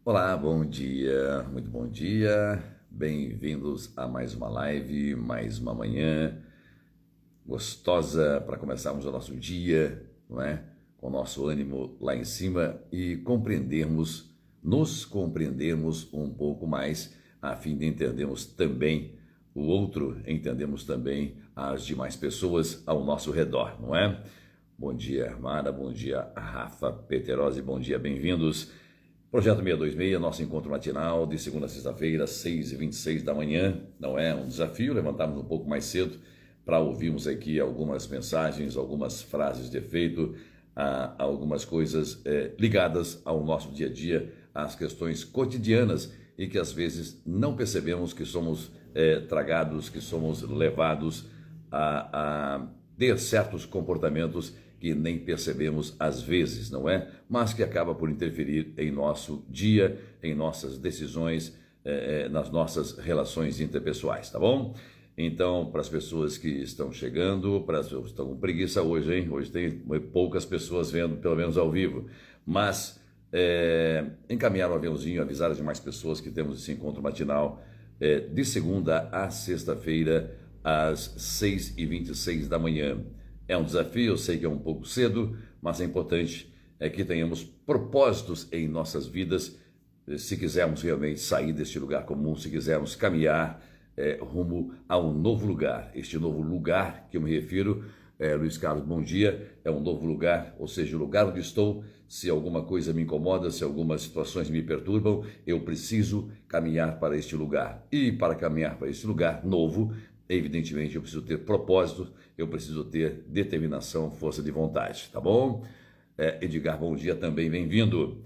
Olá, bom dia, muito bom dia. Bem-vindos a mais uma live, mais uma manhã gostosa para começarmos o nosso dia, não é? Com o nosso ânimo lá em cima e nos compreendermos um pouco mais, a fim de entendermos também o outro, entendemos também as demais pessoas ao nosso redor, não é? Bom dia, Armada, bom dia, Rafa Peterose, bom dia, bem-vindos. Projeto 626, nosso encontro matinal de segunda a sexta-feira, 6h26 da manhã. Não é um desafio, levantarmos um pouco mais cedo para ouvirmos aqui algumas mensagens, algumas frases de efeito, algumas coisas ligadas ao nosso dia a dia, às questões cotidianas e que às vezes não percebemos que somos tragados, que somos levados a ter certos comportamentos que nem percebemos às vezes, não é? Mas que acaba por interferir em nosso dia, em nossas decisões, nas nossas relações interpessoais, tá bom? Então, para as pessoas que estão chegando, para as pessoas que estão com preguiça hoje, hein? Hoje tem poucas pessoas vendo, pelo menos ao vivo, mas encaminhar um aviãozinho, avisar as demais pessoas que temos esse encontro matinal de segunda a sexta-feira, às 6h26 da manhã. É um desafio, eu sei que é um pouco cedo, mas é importante que tenhamos propósitos em nossas vidas, se quisermos realmente sair deste lugar comum, se quisermos caminhar rumo a um novo lugar. Este novo lugar que eu me refiro, Luiz Carlos, bom dia, é um novo lugar, ou seja, o lugar onde estou, se alguma coisa me incomoda, se algumas situações me perturbam, eu preciso caminhar para este lugar. E para caminhar para este lugar novo, evidentemente, eu preciso ter propósito, eu preciso ter determinação, força de vontade, tá bom? Edgar, bom dia também, bem-vindo.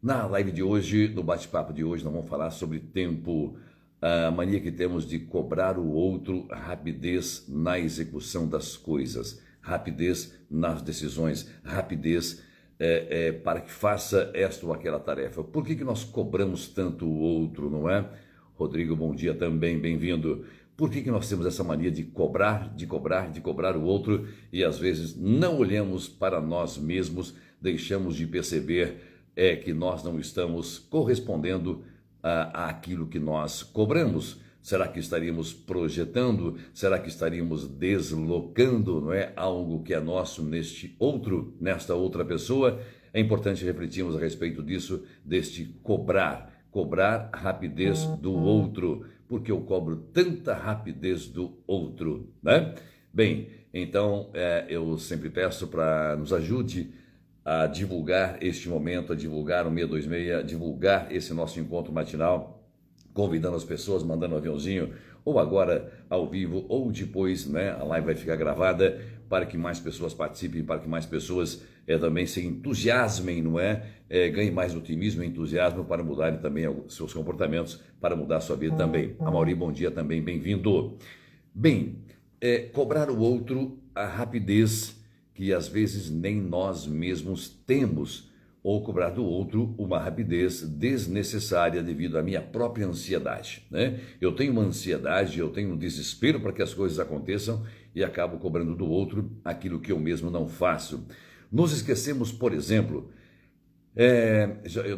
Na live de hoje, no bate-papo de hoje, nós vamos falar sobre tempo, a mania que temos de cobrar o outro, rapidez na execução das coisas, rapidez nas decisões, rapidez para que faça esta ou aquela tarefa. Por que nós cobramos tanto o outro, não é? Rodrigo, bom dia também, bem-vindo. Por que nós temos essa mania de cobrar o outro e às vezes não olhamos para nós mesmos, deixamos de perceber que nós não estamos correspondendo àquilo que nós cobramos? Será que estaríamos projetando? Será que estaríamos deslocando, não é, algo que é nosso nesta outra pessoa? É importante refletirmos a respeito disso, deste cobrar rapidez do outro, porque eu cobro tanta rapidez do outro, né? Bem, então eu sempre peço para nos ajude a divulgar este momento, a divulgar o 626, a divulgar esse nosso encontro matinal, convidando as pessoas, mandando um aviãozinho, ou agora ao vivo, ou depois, né? A live vai ficar gravada para que mais pessoas participem, para que mais pessoas também se entusiasmem, não é? Ganhem mais otimismo e entusiasmo para mudarem também seus comportamentos, para mudar a sua vida também. Amaury, bom dia também, bem-vindo. Bem, cobrar o outro a rapidez que às vezes nem nós mesmos temos, ou cobrar do outro uma rapidez desnecessária devido à minha própria ansiedade, né? Eu tenho uma ansiedade, eu tenho um desespero para que as coisas aconteçam e acabo cobrando do outro aquilo que eu mesmo não faço. Nos esquecemos, por exemplo,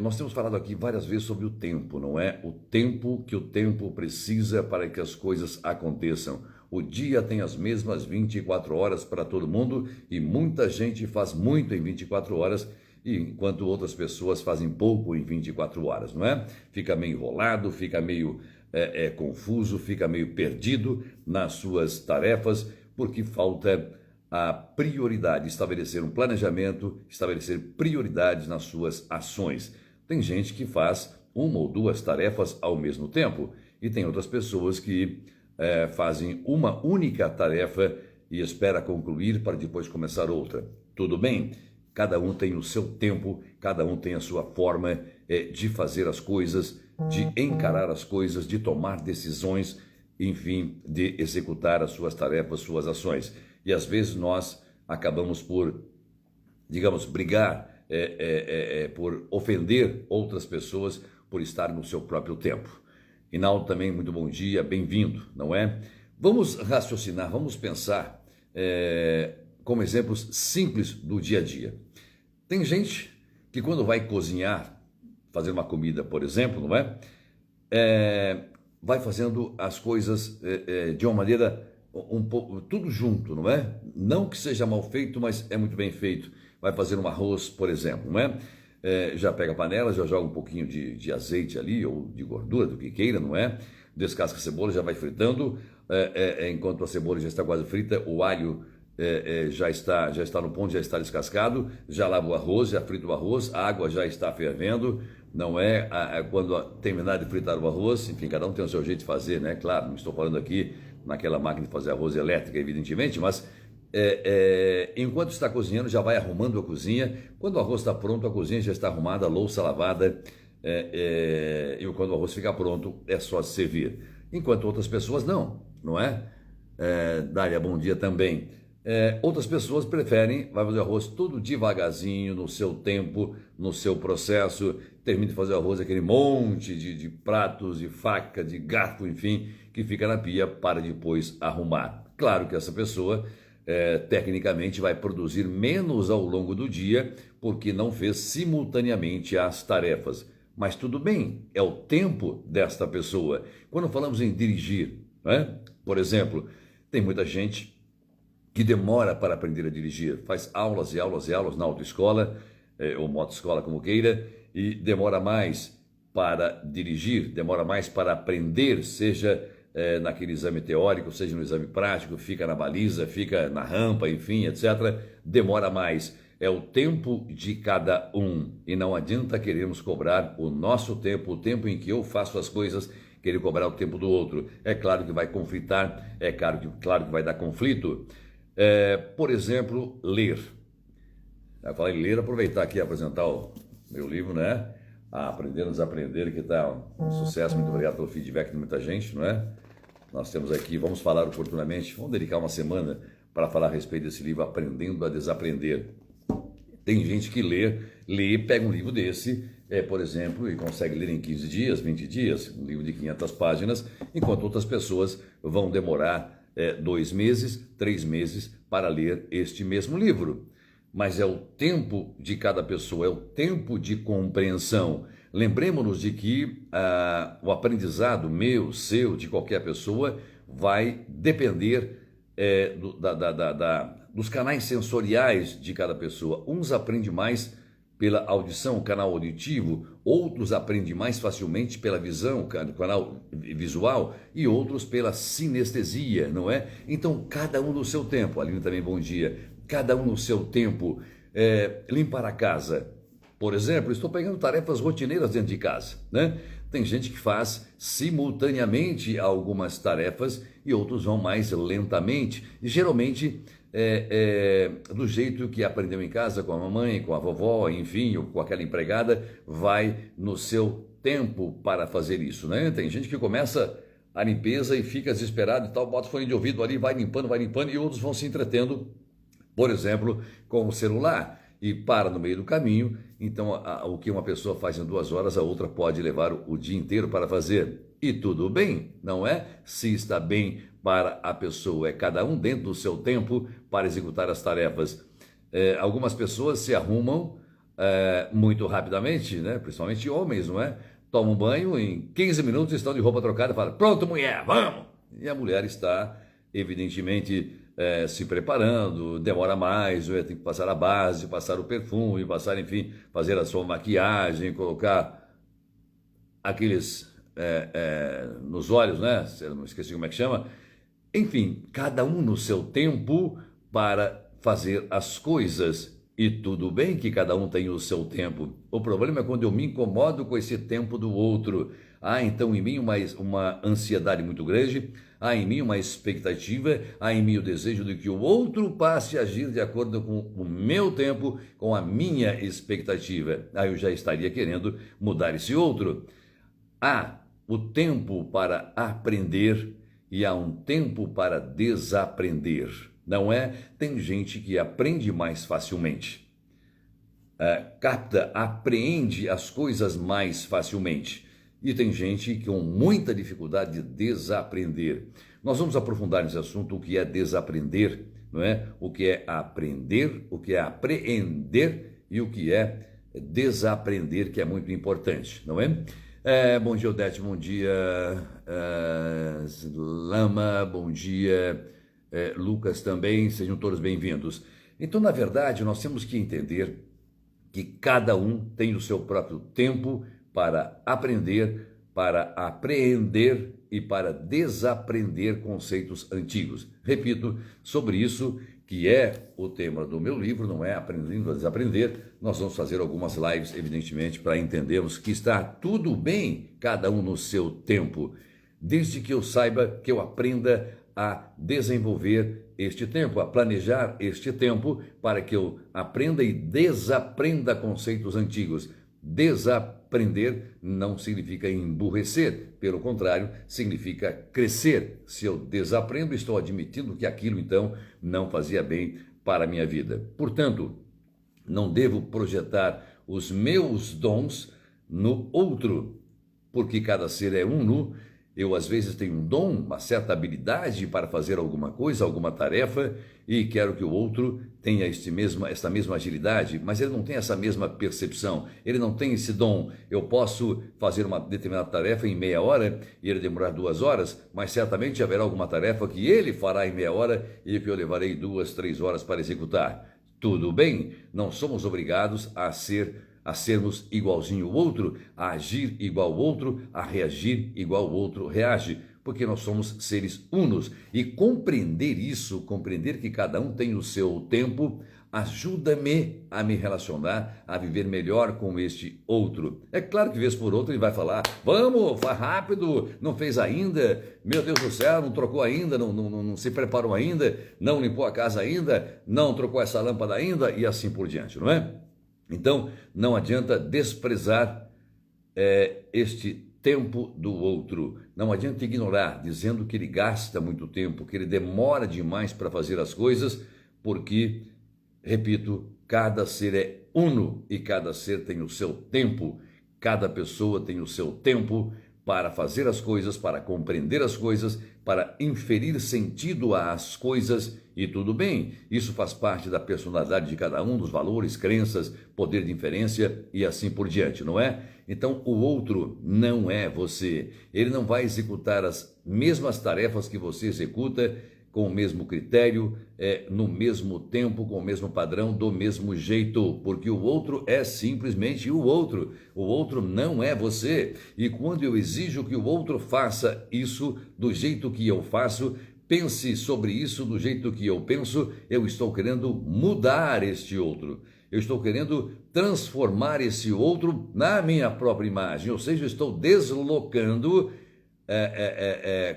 nós temos falado aqui várias vezes sobre o tempo, não é? O tempo que o tempo precisa para que as coisas aconteçam. O dia tem as mesmas 24 horas para todo mundo e muita gente faz muito em 24 horas, enquanto outras pessoas fazem pouco em 24 horas, não é? Fica meio enrolado, fica meio confuso, fica meio perdido nas suas tarefas, porque falta a prioridade, estabelecer um planejamento, estabelecer prioridades nas suas ações. Tem gente que faz uma ou duas tarefas ao mesmo tempo e tem outras pessoas que fazem uma única tarefa e espera concluir para depois começar outra. Tudo bem? Cada um tem o seu tempo, cada um tem a sua forma de fazer as coisas, de encarar as coisas, de tomar decisões, enfim, de executar as suas tarefas, suas ações. E às vezes nós acabamos por, digamos, brigar, por ofender outras pessoas por estar no seu próprio tempo. Hinaldo também, muito bom dia, bem-vindo, não é? Vamos raciocinar, vamos pensar como exemplos simples do dia a dia. Tem gente que quando vai cozinhar, fazer uma comida, por exemplo, não é? Vai fazendo as coisas de uma maneira um pouco, tudo junto, não é? Não que seja mal feito, mas é muito bem feito. Vai fazer um arroz, por exemplo, não é? Já pega a panela, já joga um pouquinho de azeite ali, ou de gordura, do que queira, não é? Descasca a cebola, já vai fritando. Enquanto a cebola já está quase frita, o alho já está no ponto, já está descascado, já lava o arroz, já frita o arroz, a água já está fervendo, não é? Quando terminar de fritar o arroz, enfim, cada um tem o seu jeito de fazer, né? Claro, não estou falando aqui naquela máquina de fazer arroz elétrica, evidentemente, mas enquanto está cozinhando, já vai arrumando a cozinha. Quando o arroz está pronto, a cozinha já está arrumada, a louça lavada, e quando o arroz ficar pronto, é só servir. Enquanto outras pessoas não é? Dália, bom dia também. Outras pessoas preferem, vai fazer arroz tudo devagarzinho, no seu tempo, no seu processo, termina de fazer arroz, aquele monte de pratos, de faca, de garfo, enfim, que fica na pia para depois arrumar. Claro que essa pessoa, tecnicamente, vai produzir menos ao longo do dia, porque não fez simultaneamente as tarefas. Mas tudo bem, é o tempo desta pessoa. Quando falamos em dirigir, né? Por exemplo, tem muita gente que demora para aprender a dirigir, faz aulas e aulas e aulas na autoescola, ou motoescola, como queira, e demora mais para dirigir, demora mais para aprender, seja naquele exame teórico, seja no exame prático, fica na baliza, fica na rampa, enfim, etc. Demora mais. É o tempo de cada um, e não adianta querermos cobrar o nosso tempo, o tempo em que eu faço as coisas, querer cobrar o tempo do outro. É claro que vai conflitar, claro que vai dar conflito. Por exemplo, ler. Eu falei ler, aproveitar aqui e apresentar o meu livro, né? Aprender a Desaprender, que está um sucesso. Muito obrigado pelo feedback de muita gente, não é? Nós temos aqui, vamos falar oportunamente, vamos dedicar uma semana para falar a respeito desse livro, Aprendendo a Desaprender. Tem gente que lê, pega um livro desse, por exemplo, e consegue ler em 15 dias, 20 dias, um livro de 500 páginas, enquanto outras pessoas vão demorar 2 meses, 3 meses para ler este mesmo livro. Mas é o tempo de cada pessoa, é o tempo de compreensão. Lembremos-nos de que o aprendizado meu, seu, de qualquer pessoa, vai depender dos canais sensoriais de cada pessoa. Uns aprendem mais pela audição, o canal auditivo, outros aprendem mais facilmente pela visão, o canal visual, e outros pela sinestesia, não é? Então, cada um no seu tempo. Aline também, bom dia. Cada um no seu tempo. Limpar a casa, por exemplo, estou pegando tarefas rotineiras dentro de casa, né? Tem gente que faz simultaneamente algumas tarefas e outros vão mais lentamente. E geralmente do jeito que aprendeu em casa, com a mamãe, com a vovó, enfim, ou com aquela empregada, vai no seu tempo para fazer isso, né? Tem gente que começa a limpeza e fica desesperado e tal, bota o fone de ouvido ali, vai limpando, e outros vão se entretendo, por exemplo, com o celular, e para no meio do caminho. Então, o que uma pessoa faz em 2 horas, a outra pode levar o dia inteiro para fazer. E tudo bem, não é? Se está bem para a pessoa, é cada um dentro do seu tempo para executar as tarefas. Algumas pessoas se arrumam muito rapidamente, né? Principalmente homens, não é? Tomam banho, em 15 minutos estão de roupa trocada e falam, pronto, mulher, vamos! E a mulher está, evidentemente, se preparando, demora mais, tem que passar a base, passar o perfume, passar, enfim, fazer a sua maquiagem, colocar aqueles nos olhos, né? Eu não esqueci como é que chama. Enfim, cada um no seu tempo para fazer as coisas. E tudo bem que cada um tem o seu tempo. O problema é quando eu me incomodo com esse tempo do outro. Há então em mim uma ansiedade muito grande, há em mim uma expectativa, há em mim o desejo de que o outro passe a agir de acordo com o meu tempo, com a minha expectativa. Aí eu já estaria querendo mudar esse outro. Há o tempo para aprender e há um tempo para desaprender. Não é? Tem gente que aprende mais facilmente, apreende as coisas mais facilmente. E tem gente com muita dificuldade de desaprender. Nós vamos aprofundar nesse assunto o que é desaprender, não é? O que é aprender, o que é apreender e o que é desaprender, que é muito importante, não é? Bom dia, Odete, bom dia, Lama, bom dia, Lucas também, sejam todos bem-vindos. Então, na verdade, nós temos que entender que cada um tem o seu próprio tempo para aprender, para apreender e para desaprender conceitos antigos. Repito, sobre isso, que é o tema do meu livro, não é Aprendendo a Desaprender, nós vamos fazer algumas lives, evidentemente, para entendermos que está tudo bem, cada um no seu tempo, desde que eu saiba, que eu aprenda a desenvolver este tempo, a planejar este tempo, para que eu aprenda e desaprenda conceitos antigos. Desaprender não significa emburrecer, pelo contrário, significa crescer. Se eu desaprendo, estou admitindo que aquilo então não fazia bem para a minha vida. Portanto, não devo projetar os meus dons no outro, porque cada ser é uno. Eu, às vezes, tenho um dom, uma certa habilidade para fazer alguma coisa, alguma tarefa, e quero que o outro tenha esta mesma agilidade, mas ele não tem essa mesma percepção, ele não tem esse dom. Eu posso fazer uma determinada tarefa em meia hora e ele demorar 2 horas, mas certamente haverá alguma tarefa que ele fará em meia hora e que eu levarei 2, 3 horas para executar. Tudo bem, não somos obrigados a sermos igualzinho o outro, a agir igual o outro, a reagir igual o outro reage, porque nós somos seres unos. E compreender isso, compreender que cada um tem o seu tempo, ajuda-me a me relacionar, a viver melhor com este outro. É claro que vez por outra ele vai falar, vamos, faz rápido, não fez ainda, meu Deus do céu, não trocou ainda, não se preparou ainda, não limpou a casa ainda, não trocou essa lâmpada ainda, e assim por diante, não é? Então, não adianta desprezar este tempo do outro. Não adianta ignorar, dizendo que ele gasta muito tempo, que ele demora demais para fazer as coisas, porque, repito, cada ser é uno e cada ser tem o seu tempo. Cada pessoa tem o seu tempo para fazer as coisas, para compreender as coisas, para inferir sentido às coisas, e tudo bem, isso faz parte da personalidade de cada um, dos valores, crenças, poder de inferência e assim por diante, não é? Então, o outro não é você, ele não vai executar as mesmas tarefas que você executa, com o mesmo critério, no mesmo tempo, com o mesmo padrão, do mesmo jeito, porque o outro é simplesmente o outro não é você. E quando eu exijo que o outro faça isso do jeito que eu faço, pense sobre isso do jeito que eu penso, eu estou querendo mudar este outro. Eu estou querendo transformar esse outro na minha própria imagem, ou seja, eu estou deslocando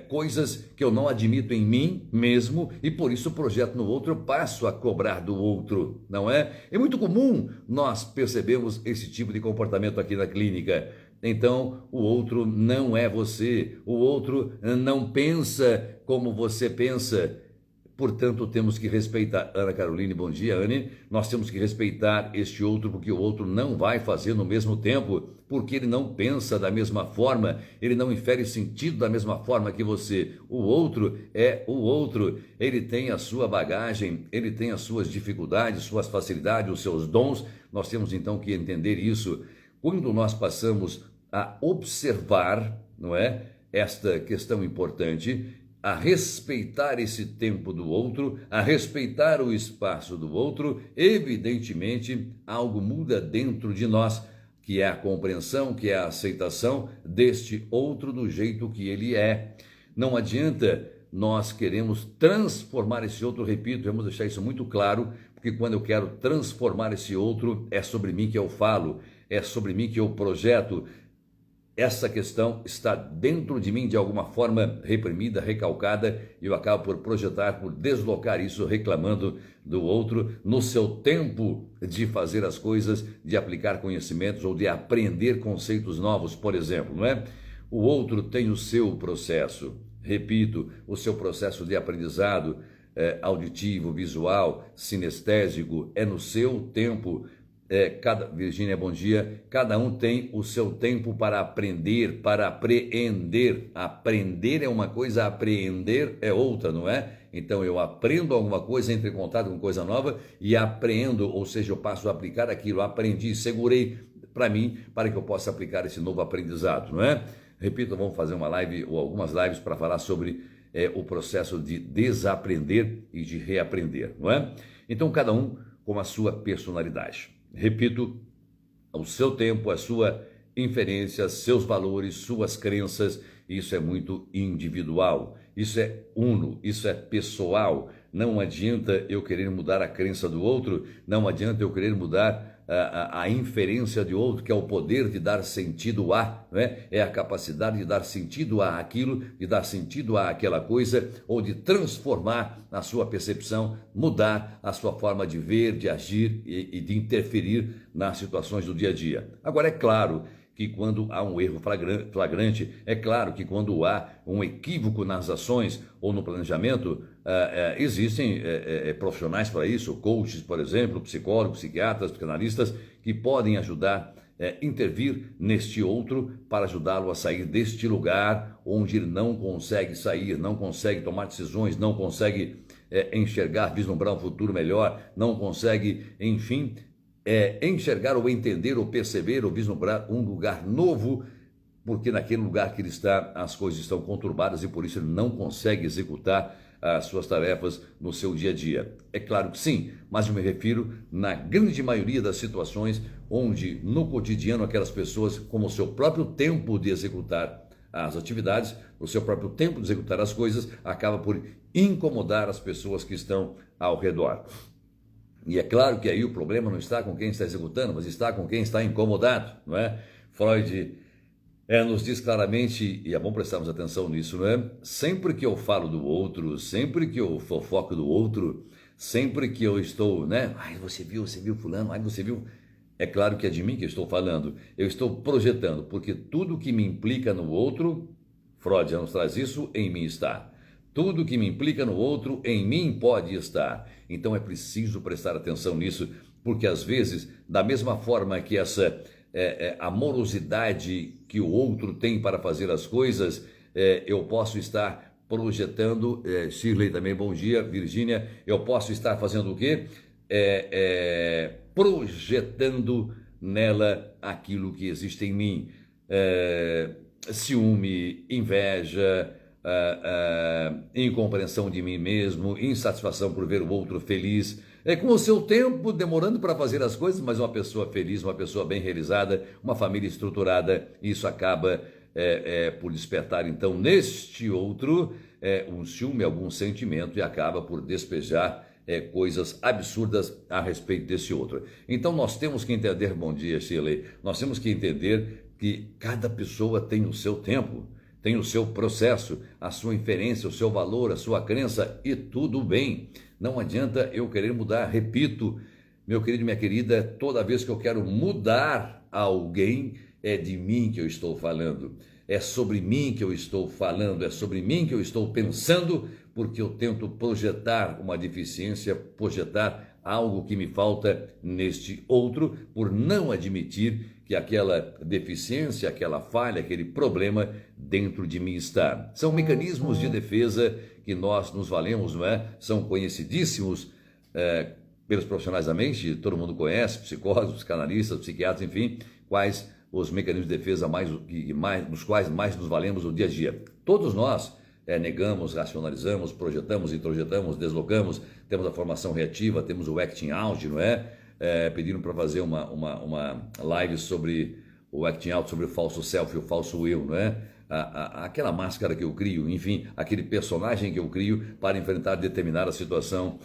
coisas que eu não admito em mim mesmo e por isso projeto no outro, eu passo a cobrar do outro, não é? É muito comum nós percebemos esse tipo de comportamento aqui na clínica. Então, o outro não é você, o outro não pensa como você pensa. Portanto, temos que respeitar. Ana Caroline, bom dia, Anne. Nós temos que respeitar este outro, porque o outro não vai fazer no mesmo tempo, porque ele não pensa da mesma forma, ele não infere sentido da mesma forma que você. O outro é o outro, ele tem a sua bagagem, ele tem as suas dificuldades, suas facilidades, os seus dons. Nós temos então que entender isso. Quando nós passamos a observar, não é, esta questão importante, a respeitar esse tempo do outro, a respeitar o espaço do outro, evidentemente algo muda dentro de nós, que é a compreensão, que é a aceitação deste outro do jeito que ele é. Não adianta nós queremos transformar esse outro, repito, vamos deixar isso muito claro, porque quando eu quero transformar esse outro, é sobre mim que eu falo, é sobre mim que eu projeto. Essa questão está dentro de mim de alguma forma reprimida, recalcada, e eu acabo por projetar, por deslocar isso, reclamando do outro no seu tempo de fazer as coisas, de aplicar conhecimentos ou de aprender conceitos novos, por exemplo, não é? O outro tem o seu processo, repito, o seu processo de aprendizado auditivo, visual, sinestésico, é no seu tempo. Virgínia, bom dia. Cada um tem o seu tempo para aprender, para apreender. Aprender é uma coisa, apreender é outra, não é? Então eu aprendo alguma coisa, entro em contato com coisa nova e apreendo, ou seja, eu passo a aplicar aquilo, aprendi, segurei para mim, para que eu possa aplicar esse novo aprendizado, não é? Repito, vamos fazer uma live ou algumas lives para falar sobre o processo de desaprender e de reaprender, não é? Então cada um com a sua personalidade. Repito, o seu tempo, a sua inferência, seus valores, suas crenças, isso é muito individual, isso é uno, isso é pessoal. Não adianta eu querer mudar a crença do outro, não adianta eu querer mudar a inferência de outro, que é o poder de dar sentido a, né? É a capacidade de dar sentido a aquilo, de dar sentido a aquela coisa, ou de transformar a sua percepção, mudar a sua forma de ver, de agir e de interferir nas situações do dia a dia. Agora, é claro que quando há um erro flagrante, é claro que quando há um equívoco nas ações ou no planejamento, existem profissionais para isso, coaches, por exemplo, psicólogos, psiquiatras, psicanalistas, que podem ajudar, intervir neste outro para ajudá-lo a sair deste lugar onde ele não consegue sair, não consegue tomar decisões, não consegue enxergar, vislumbrar um futuro melhor, não consegue, enfim, enxergar ou entender ou perceber ou vislumbrar um lugar novo, porque naquele lugar que ele está as coisas estão conturbadas e por isso ele não consegue executar as suas tarefas no seu dia a dia. É claro que sim, mas eu me refiro na grande maioria das situações onde no cotidiano aquelas pessoas, como o seu próprio tempo de executar as atividades, o seu próprio tempo de executar as coisas, acaba por incomodar as pessoas que estão ao redor. E é claro que aí o problema não está com quem está executando, mas está com quem está incomodado, não é? Freud nos diz claramente, e é bom prestarmos atenção nisso, não é? Sempre que eu falo do outro, sempre que eu fofoco do outro, sempre que eu estou, né? Ai, você viu fulano, ai, você viu... É claro que é de mim que eu estou falando, eu estou projetando, porque tudo que me implica no outro, Freud já nos traz isso, em mim está. Tudo que me implica no outro, em mim pode estar. Então é preciso prestar atenção nisso, porque às vezes, da mesma forma que essa amorosidade que o outro tem para fazer as coisas, eu posso estar projetando, Shirley também, bom dia, Virgínia, eu posso estar fazendo o quê? Projetando nela aquilo que existe em mim. Ciúme, inveja, incompreensão de mim mesmo, insatisfação por ver o outro feliz, com o seu tempo demorando para fazer as coisas, mas uma pessoa feliz, uma pessoa bem realizada, uma família estruturada, isso acaba por despertar então neste outro um ciúme, algum sentimento e acaba por despejar coisas absurdas a respeito desse outro. Então nós temos que entender, bom dia Shirley, nós temos que entender que cada pessoa tem o seu tempo, tem o seu processo, a sua inferência, o seu valor, a sua crença e tudo bem. Não adianta eu querer mudar. Repito, meu querido e minha querida, toda vez que eu quero mudar alguém, é de mim que eu estou falando. É sobre mim que eu estou falando, é sobre mim que eu estou pensando, porque eu tento projetar uma deficiência, projetar algo que me falta neste outro, por não admitir que aquela deficiência, aquela falha, aquele problema dentro de mim está. São mecanismos de defesa que nós nos valemos, não é? São conhecidíssimos pelos profissionais da mente, todo mundo conhece, psicólogos, psicanalistas, psiquiatras, enfim, quais os mecanismos de defesa dos quais mais nos valemos no dia a dia. Todos nós negamos, racionalizamos, projetamos, introjetamos, deslocamos, temos a formação reativa, temos o acting out, não é? Pediram para fazer uma live sobre o acting out, sobre o falso self e o falso eu, não é? Aquela máscara que eu crio, enfim, aquele personagem que eu crio para enfrentar determinada situação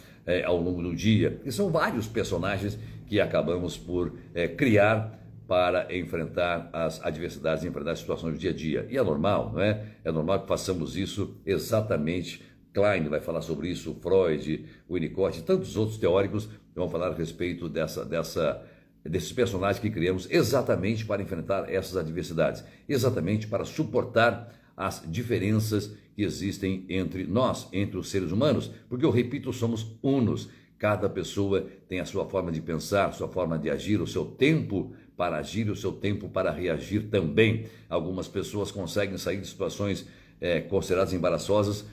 ao longo do dia. E são vários personagens que acabamos por criar para enfrentar as adversidades, enfrentar as situações do dia a dia. E é normal, não é? É normal que façamos isso exatamente. Klein vai falar sobre isso, Freud, Winnicott e tantos outros teóricos vão falar a respeito desses personagens que criamos exatamente para enfrentar essas adversidades, exatamente para suportar as diferenças que existem entre nós, entre os seres humanos, porque eu repito, somos unos. Cada pessoa tem a sua forma de pensar, a sua forma de agir, o seu tempo para agir e o seu tempo para reagir também. Algumas pessoas conseguem sair de situações consideradas embaraçosas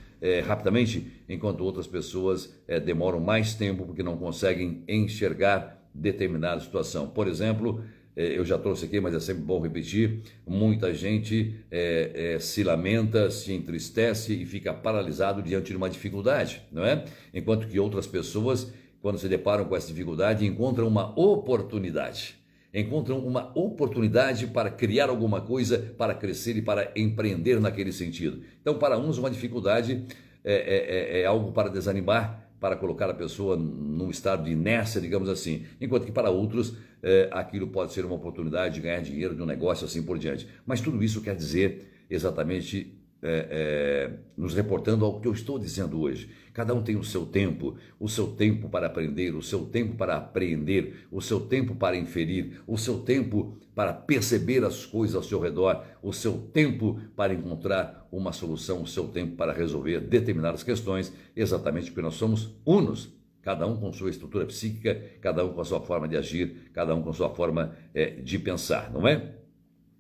rapidamente, enquanto outras pessoas demoram mais tempo porque não conseguem enxergar determinada situação. Por exemplo, eu já trouxe aqui, mas é sempre bom repetir, muita gente se lamenta, se entristece e fica paralisado diante de uma dificuldade, não é? Enquanto que outras pessoas, quando se deparam com essa dificuldade, encontram uma oportunidade. Encontram uma oportunidade para criar alguma coisa, para crescer e para empreender naquele sentido. Então, para uns, uma dificuldade é algo para desanimar, para colocar a pessoa num estado de inércia, digamos assim. Enquanto que para outros, aquilo pode ser uma oportunidade de ganhar dinheiro, de um negócio, assim por diante. Mas tudo isso quer dizer exatamente nos reportando ao que eu estou dizendo hoje. Cada um tem o seu tempo para aprender, o seu tempo para apreender, o seu tempo para inferir, o seu tempo para perceber as coisas ao seu redor, o seu tempo para encontrar uma solução, o seu tempo para resolver determinadas questões, exatamente porque nós somos unos, cada um com sua estrutura psíquica, cada um com a sua forma de agir, cada um com a sua forma de pensar, não é?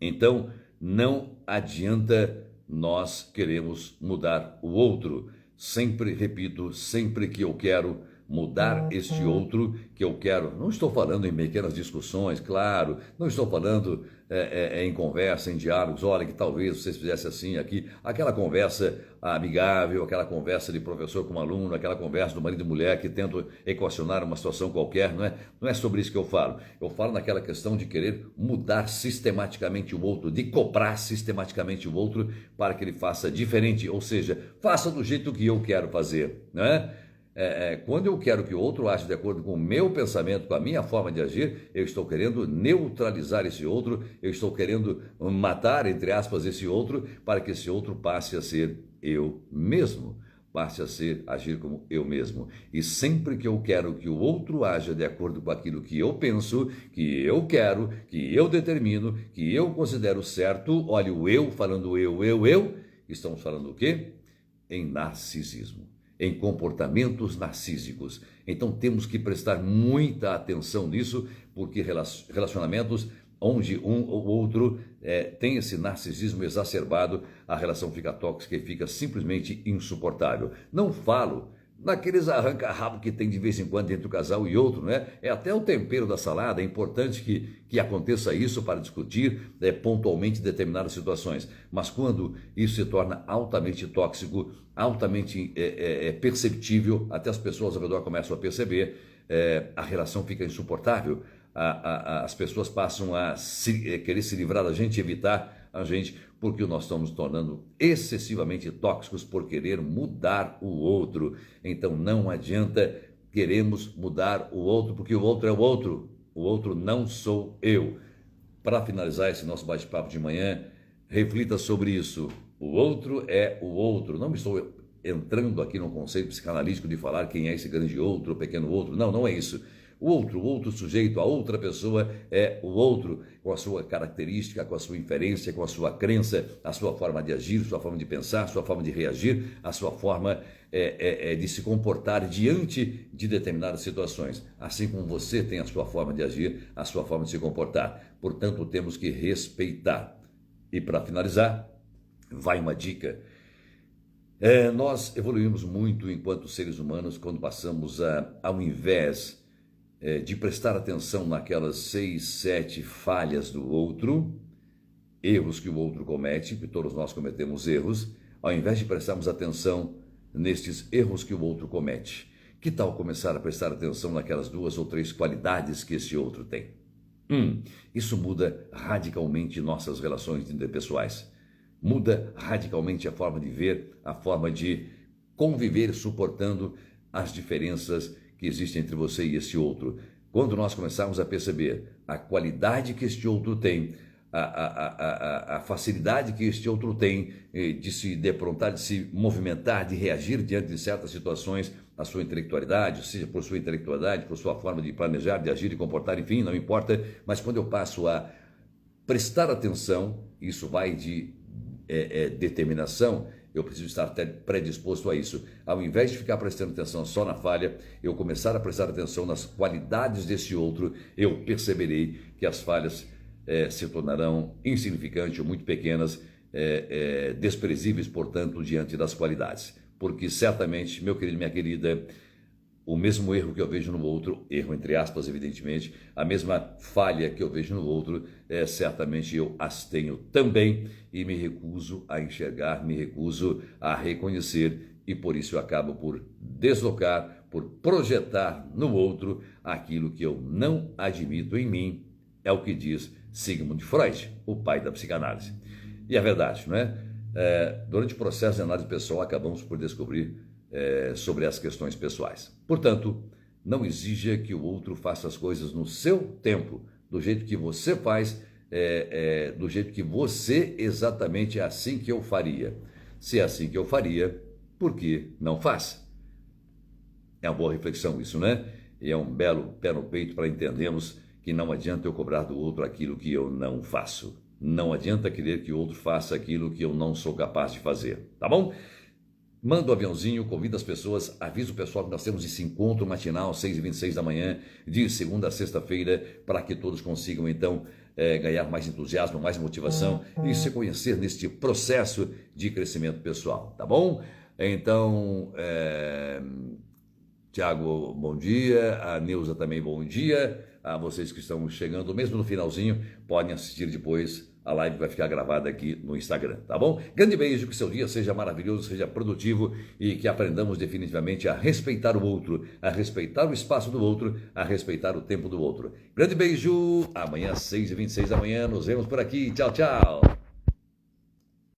Então, não adianta nós queremos mudar o outro. Sempre repito, sempre que eu quero mudar este outro, que eu quero, não estou falando em pequenas discussões, claro, não estou falando em conversa, em diálogos, olha que talvez vocês fizessem assim aqui, aquela conversa amigável, aquela conversa de professor com aluno, aquela conversa do marido e mulher que tentam equacionar uma situação qualquer, não é sobre isso que eu falo naquela questão de querer mudar sistematicamente o outro, de cobrar sistematicamente o outro para que ele faça diferente, ou seja, faça do jeito que eu quero fazer, não é? Quando eu quero que o outro age de acordo com o meu pensamento, com a minha forma de agir, eu estou querendo neutralizar esse outro, eu estou querendo matar, entre aspas, esse outro, para que esse outro passe a ser eu mesmo, passe a agir como eu mesmo. E sempre que eu quero que o outro haja de acordo com aquilo que eu penso, que eu quero, que eu determino, que eu considero certo, olha o eu falando eu, estamos falando o quê? Em narcisismo, em comportamentos narcísicos. Então temos que prestar muita atenção nisso, porque relacionamentos onde um ou outro tem esse narcisismo exacerbado, a relação fica tóxica e fica simplesmente insuportável. Não falo naqueles arranca-rabo que tem de vez em quando entre o casal e outro, né? É até o tempero da salada, é importante que aconteça isso para discutir pontualmente determinadas situações. Mas quando isso se torna altamente tóxico, altamente perceptível, até as pessoas ao redor começam a perceber, a relação fica insuportável, as pessoas passam a querer se livrar da gente, evitar a gente, porque nós estamos nos tornando excessivamente tóxicos por querer mudar o outro. Então não adianta queremos mudar o outro, porque o outro é o outro não sou eu. Para finalizar esse nosso bate-papo de manhã, reflita sobre isso. O outro é o outro. Não estou entrando aqui no conceito psicanalítico de falar quem é esse grande outro, pequeno outro. Não é isso. O outro sujeito, a outra pessoa é o outro, com a sua característica, com a sua inferência, com a sua crença, a sua forma de agir, sua forma de pensar, sua forma de reagir, a sua forma de se comportar diante de determinadas situações. Assim como você tem a sua forma de agir, a sua forma de se comportar. Portanto, temos que respeitar. E para finalizar, vai uma dica. Nós evoluímos muito enquanto seres humanos quando passamos ao invés de prestar atenção naquelas 6, 7 falhas do outro, erros que o outro comete, que todos nós cometemos erros, ao invés de prestarmos atenção nestes erros que o outro comete. Que tal começar a prestar atenção naquelas 2 ou 3 qualidades que esse outro tem? Isso muda radicalmente nossas relações interpessoais. Muda radicalmente a forma de ver, a forma de conviver suportando as diferenças que existe entre você e esse outro. Quando nós começarmos a perceber a qualidade que este outro tem, a facilidade que este outro tem de se deprontar, de se movimentar, de reagir diante de certas situações, a sua intelectualidade, seja por sua intelectualidade, por sua forma de planejar, de agir, de comportar, enfim, não importa, mas quando eu passo a prestar atenção, isso vai de determinação, Eu preciso estar predisposto a isso. Ao invés de ficar prestando atenção só na falha, eu começar a prestar atenção nas qualidades desse outro, eu perceberei que as falhas se tornarão insignificantes ou muito pequenas, desprezíveis, portanto, diante das qualidades. Porque certamente, meu querido, minha querida, o mesmo erro que eu vejo no outro, erro entre aspas, evidentemente, a mesma falha que eu vejo no outro, certamente eu as tenho também e me recuso a enxergar, me recuso a reconhecer e por isso eu acabo por deslocar, por projetar no outro aquilo que eu não admito em mim, é o que diz Sigmund Freud, o pai da psicanálise. E é verdade, não é? Durante o processo de análise pessoal acabamos por descobrir sobre as questões pessoais. Portanto, não exija que o outro faça as coisas no seu tempo, do jeito que você faz, do jeito que você exatamente é assim que eu faria. Se é assim que eu faria, por que não faz? É uma boa reflexão isso, né? E é um belo pé no peito para entendermos que não adianta eu cobrar do outro aquilo que eu não faço. Não adianta querer que o outro faça aquilo que eu não sou capaz de fazer, tá bom? Manda o aviãozinho, convida as pessoas, avisa o pessoal que nós temos esse encontro matinal, 6h26 da manhã, de segunda a sexta-feira, para que todos consigam, então, ganhar mais entusiasmo, mais motivação e se conhecer neste processo de crescimento pessoal, tá bom? Então, Tiago, bom dia, a Neuza também, bom dia, a vocês que estão chegando, mesmo no finalzinho, podem assistir depois. A live vai ficar gravada aqui no Instagram, tá bom? Grande beijo, que seu dia seja maravilhoso, seja produtivo e que aprendamos definitivamente a respeitar o outro, a respeitar o espaço do outro, a respeitar o tempo do outro. Grande beijo, amanhã às 6h26 da manhã, nos vemos por aqui. Tchau, tchau!